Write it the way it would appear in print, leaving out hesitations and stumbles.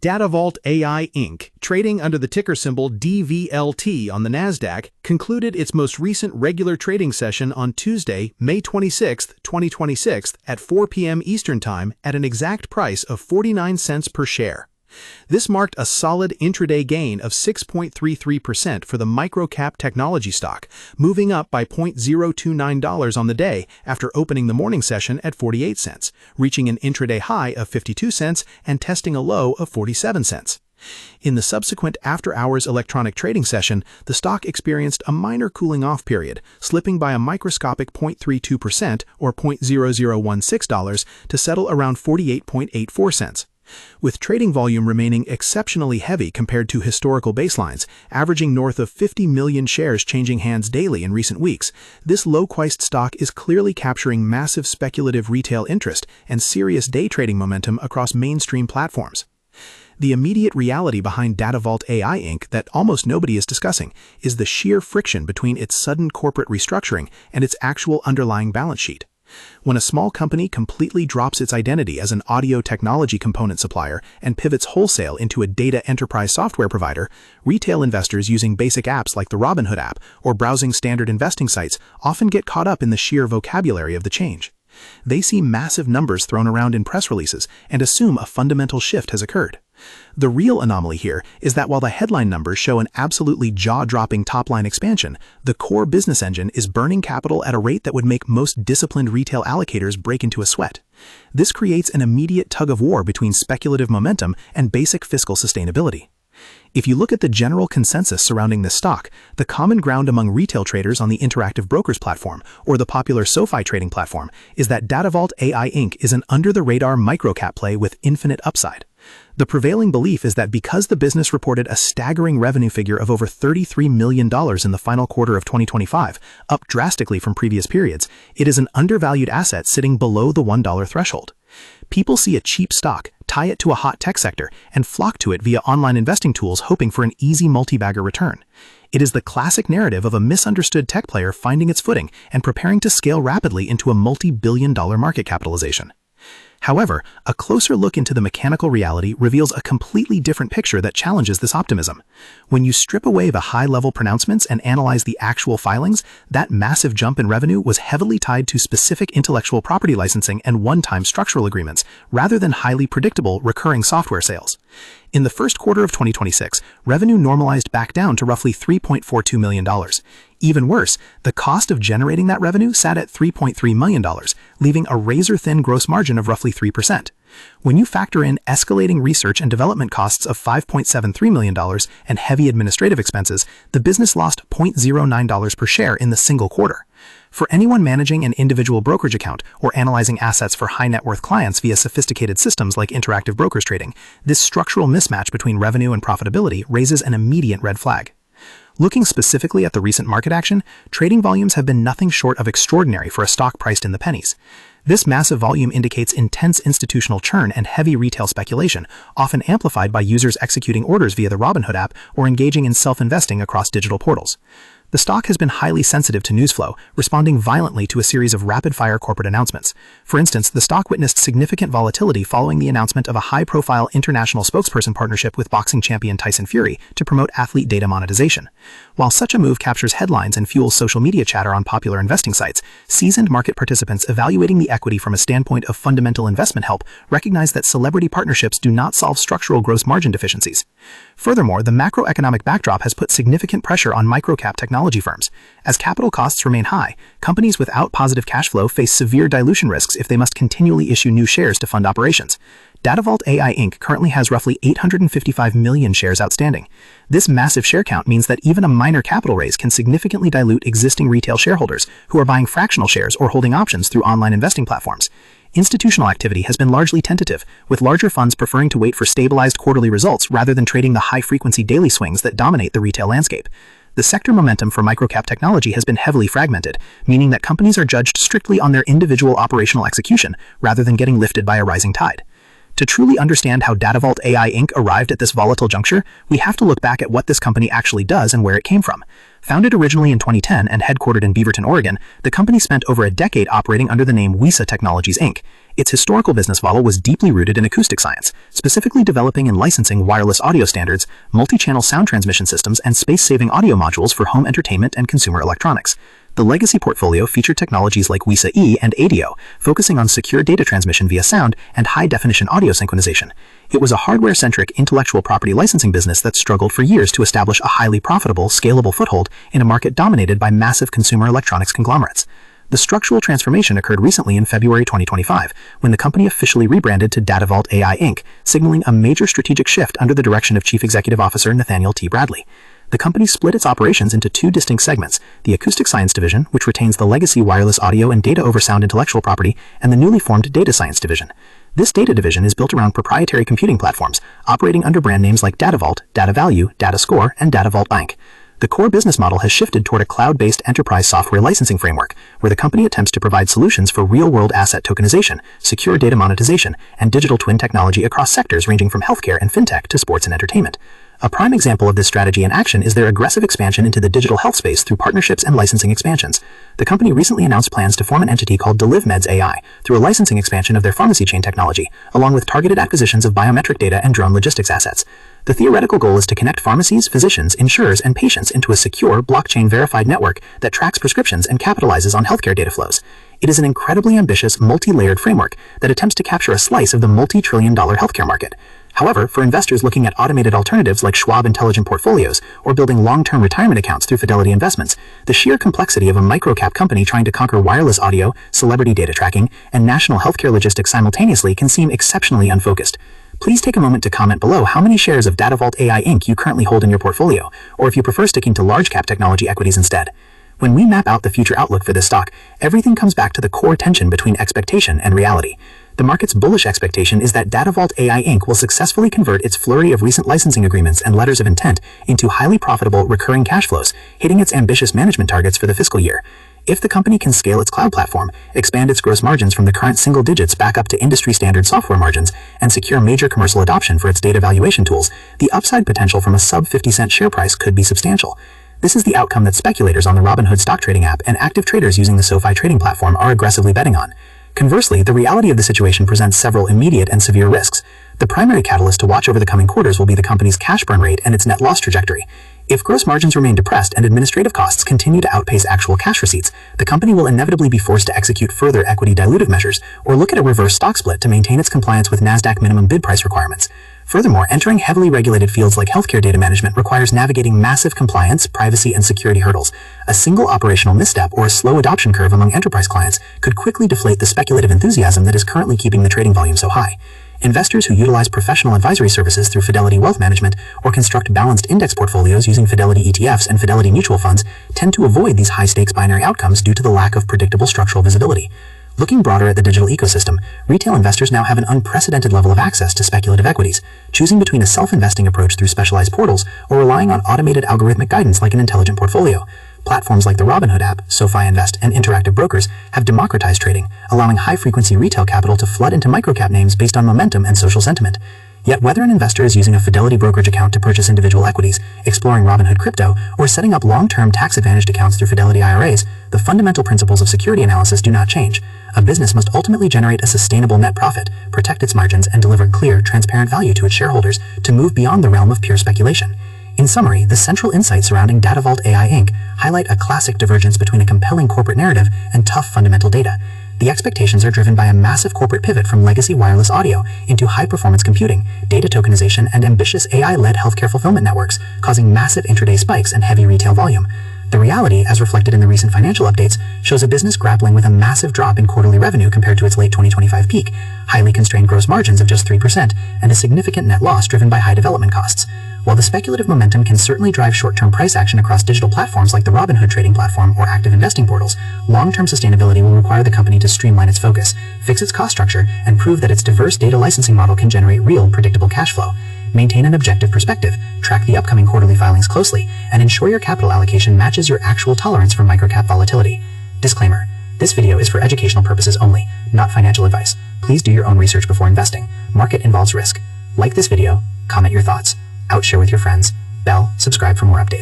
Datavault AI Inc., trading under the ticker symbol DVLT on the Nasdaq, concluded its most recent regular trading session on Tuesday, May 26, 2026, at 4 p.m. Eastern Time at an exact price of 49 cents per share. This marked a solid intraday gain of 6.33% for the Microcap technology stock, moving up by $0.029 on the day after opening the morning session at 48 cents, reaching an intraday high of 52 cents and testing a low of 47 cents. In the subsequent after-hours electronic trading session, the stock experienced a minor cooling-off period, slipping by a microscopic 0.32% or $0.0016 to settle around 48.84 cents. With trading volume remaining exceptionally heavy compared to historical baselines, averaging north of 50 million shares changing hands daily in recent weeks, this low-priced stock is clearly capturing massive speculative retail interest and serious day trading momentum across mainstream platforms. The immediate reality behind Datavault AI Inc. that almost nobody is discussing is the sheer friction between its sudden corporate restructuring and its actual underlying balance sheet. When a small company completely drops its identity as an audio technology component supplier and pivots wholesale into a data enterprise software provider, retail investors using basic apps like the Robinhood app or browsing standard investing sites often get caught up in the sheer vocabulary of the change. They see massive numbers thrown around in press releases and assume a fundamental shift has occurred. The real anomaly here is that while the headline numbers show an absolutely jaw-dropping top-line expansion, the core business engine is burning capital at a rate that would make most disciplined retail allocators break into a sweat. This creates an immediate tug-of-war between speculative momentum and basic fiscal sustainability. If you look at the general consensus surrounding this stock, the common ground among retail traders on the Interactive Brokers platform or the popular SoFi trading platform is that Datavault AI Inc. is an under-the-radar microcap play with infinite upside. The prevailing belief is that because the business reported a staggering revenue figure of over $33 million in the final quarter of 2025, up drastically from previous periods, it is an undervalued asset sitting below the $1 threshold. People see a cheap stock, tie it to a hot tech sector, and flock to it via online investing tools hoping for an easy multi-bagger return. It is the classic narrative of a misunderstood tech player finding its footing and preparing to scale rapidly into a multi-billion-dollar market capitalization. However, a closer look into the mechanical reality reveals a completely different picture that challenges this optimism. When you strip away the high-level pronouncements and analyze the actual filings, that massive jump in revenue was heavily tied to specific intellectual property licensing and one-time structural agreements, rather than highly predictable recurring software sales. In the first quarter of 2026, revenue normalized back down to roughly $3.42 million. Even worse, the cost of generating that revenue sat at $3.3 million, leaving a razor-thin gross margin of roughly 3%. When you factor in escalating research and development costs of $5.73 million and heavy administrative expenses, the business lost $0.09 per share in the single quarter. For anyone managing an individual brokerage account or analyzing assets for high-net-worth clients via sophisticated systems like Interactive Brokers trading, this structural mismatch between revenue and profitability raises an immediate red flag. Looking specifically at the recent market action, trading volumes have been nothing short of extraordinary for a stock priced in the pennies. This massive volume indicates intense institutional churn and heavy retail speculation, often amplified by users executing orders via the Robinhood app or engaging in self-investing across digital portals. The stock has been highly sensitive to news flow, responding violently to a series of rapid-fire corporate announcements. For instance, the stock witnessed significant volatility following the announcement of a high-profile international spokesperson partnership with boxing champion Tyson Fury to promote athlete data monetization. While such a move captures headlines and fuels social media chatter on popular investing sites, seasoned market participants evaluating the equity from a standpoint of fundamental investment help recognize that celebrity partnerships do not solve structural gross margin deficiencies. Furthermore, the macroeconomic backdrop has put significant pressure on microcap technology firms. As capital costs remain high, companies without positive cash flow face severe dilution risks if they must continually issue new shares to fund operations. Datavault AI Inc. currently has roughly 855 million shares outstanding. This massive share count means that even a minor capital raise can significantly dilute existing retail shareholders who are buying fractional shares or holding options through online investing platforms. Institutional activity has been largely tentative, with larger funds preferring to wait for stabilized quarterly results rather than trading the high-frequency daily swings that dominate the retail landscape. The sector momentum for microcap technology has been heavily fragmented, meaning that companies are judged strictly on their individual operational execution rather than getting lifted by a rising tide. To truly understand how Datavault AI Inc. arrived at this volatile juncture, we have to look back at what this company actually does and where it came from. Founded originally in 2010 and headquartered in Beaverton, Oregon, the company spent over a decade operating under the name WiSA Technologies, Inc. Its historical business model was deeply rooted in acoustic science, specifically developing and licensing wireless audio standards, multi-channel sound transmission systems, and space-saving audio modules for home entertainment and consumer electronics. The legacy portfolio featured technologies like WiSA E and ADIO, focusing on secure data transmission via sound and high-definition audio synchronization. It was a hardware-centric intellectual property licensing business that struggled for years to establish a highly profitable, scalable foothold in a market dominated by massive consumer electronics conglomerates. The structural transformation occurred recently in February 2025, when the company officially rebranded to Datavault AI Inc., signaling a major strategic shift under the direction of Chief Executive Officer Nathaniel T. Bradley. The company split its operations into two distinct segments: the Acoustic Science Division, which retains the legacy wireless audio and data over sound intellectual property, and the newly formed Data Science Division. This data division is built around proprietary computing platforms, operating under brand names like Datavault, DataValue, DataScore, and Datavault Inc. The core business model has shifted toward a cloud-based enterprise software licensing framework, where the company attempts to provide solutions for real-world asset tokenization, secure data monetization, and digital twin technology across sectors ranging from healthcare and fintech to sports and entertainment. A prime example of this strategy in action is their aggressive expansion into the digital health space through partnerships and licensing expansions. The company recently announced plans to form an entity called DelivMeds AI through a licensing expansion of their pharmacy chain technology, along with targeted acquisitions of biometric data and drone logistics assets. The theoretical goal is to connect pharmacies, physicians, insurers, and patients into a secure, blockchain-verified network that tracks prescriptions and capitalizes on healthcare data flows. It is an incredibly ambitious, multi-layered framework that attempts to capture a slice of the multi-trillion-dollar healthcare market. However, for investors looking at automated alternatives like Schwab Intelligent Portfolios or building long-term retirement accounts through Fidelity Investments, the sheer complexity of a microcap company trying to conquer wireless audio, celebrity data tracking, and national healthcare logistics simultaneously can seem exceptionally unfocused. Please take a moment to comment below how many shares of Datavault AI Inc. you currently hold in your portfolio, or if you prefer sticking to large-cap technology equities instead. When we map out the future outlook for this stock, everything comes back to the core tension between expectation and reality. The market's bullish expectation is that Datavault AI Inc. will successfully convert its flurry of recent licensing agreements and letters of intent into highly profitable recurring cash flows, hitting its ambitious management targets for the fiscal year. If the company can scale its cloud platform, expand its gross margins from the current single digits back up to industry-standard software margins, and secure major commercial adoption for its data valuation tools, the upside potential from a sub-50-cent share price could be substantial. This is the outcome that speculators on the Robinhood stock trading app and active traders using the SoFi trading platform are aggressively betting on. Conversely, the reality of the situation presents several immediate and severe risks. The primary catalyst to watch over the coming quarters will be the company's cash burn rate and its net loss trajectory. If gross margins remain depressed and administrative costs continue to outpace actual cash receipts, the company will inevitably be forced to execute further equity dilutive measures or look at a reverse stock split to maintain its compliance with NASDAQ minimum bid price requirements. Furthermore, entering heavily regulated fields like healthcare data management requires navigating massive compliance, privacy, and security hurdles. A single operational misstep or a slow adoption curve among enterprise clients could quickly deflate the speculative enthusiasm that is currently keeping the trading volume so high. Investors who utilize professional advisory services through Fidelity Wealth Management or construct balanced index portfolios using Fidelity ETFs and Fidelity mutual funds tend to avoid these high-stakes binary outcomes due to the lack of predictable structural visibility. Looking broader at the digital ecosystem, retail investors now have an unprecedented level of access to speculative equities, choosing between a self-investing approach through specialized portals or relying on automated algorithmic guidance like an intelligent portfolio. Platforms like the Robinhood app, SoFi Invest, and Interactive Brokers have democratized trading, allowing high-frequency retail capital to flood into microcap names based on momentum and social sentiment. Yet whether an investor is using a Fidelity brokerage account to purchase individual equities, exploring Robinhood crypto, or setting up long-term tax-advantaged accounts through Fidelity IRAs, the fundamental principles of security analysis do not change. A business must ultimately generate a sustainable net profit, protect its margins, and deliver clear, transparent value to its shareholders to move beyond the realm of pure speculation. In summary, the central insights surrounding Datavault AI Inc. highlight a classic divergence between a compelling corporate narrative and tough fundamental data. The expectations are driven by a massive corporate pivot from legacy wireless audio into high-performance computing, data tokenization, and ambitious AI-led healthcare fulfillment networks, causing massive intraday spikes and heavy retail volume. The reality, as reflected in the recent financial updates, shows a business grappling with a massive drop in quarterly revenue compared to its late 2025 peak, highly constrained gross margins of just 3%, and a significant net loss driven by high development costs. While the speculative momentum can certainly drive short-term price action across digital platforms like the Robinhood trading platform or active investing portals, long-term sustainability will require the company to streamline its focus, fix its cost structure, and prove that its diverse data licensing model can generate real, predictable cash flow. Maintain an objective perspective, track the upcoming quarterly filings closely, and ensure your capital allocation matches your actual tolerance for microcap volatility. Disclaimer: this video is for educational purposes only, not financial advice. Please do your own research before investing. Market involves risk. Like this video, comment your thoughts, outshare with your friends, bell, subscribe for more updates.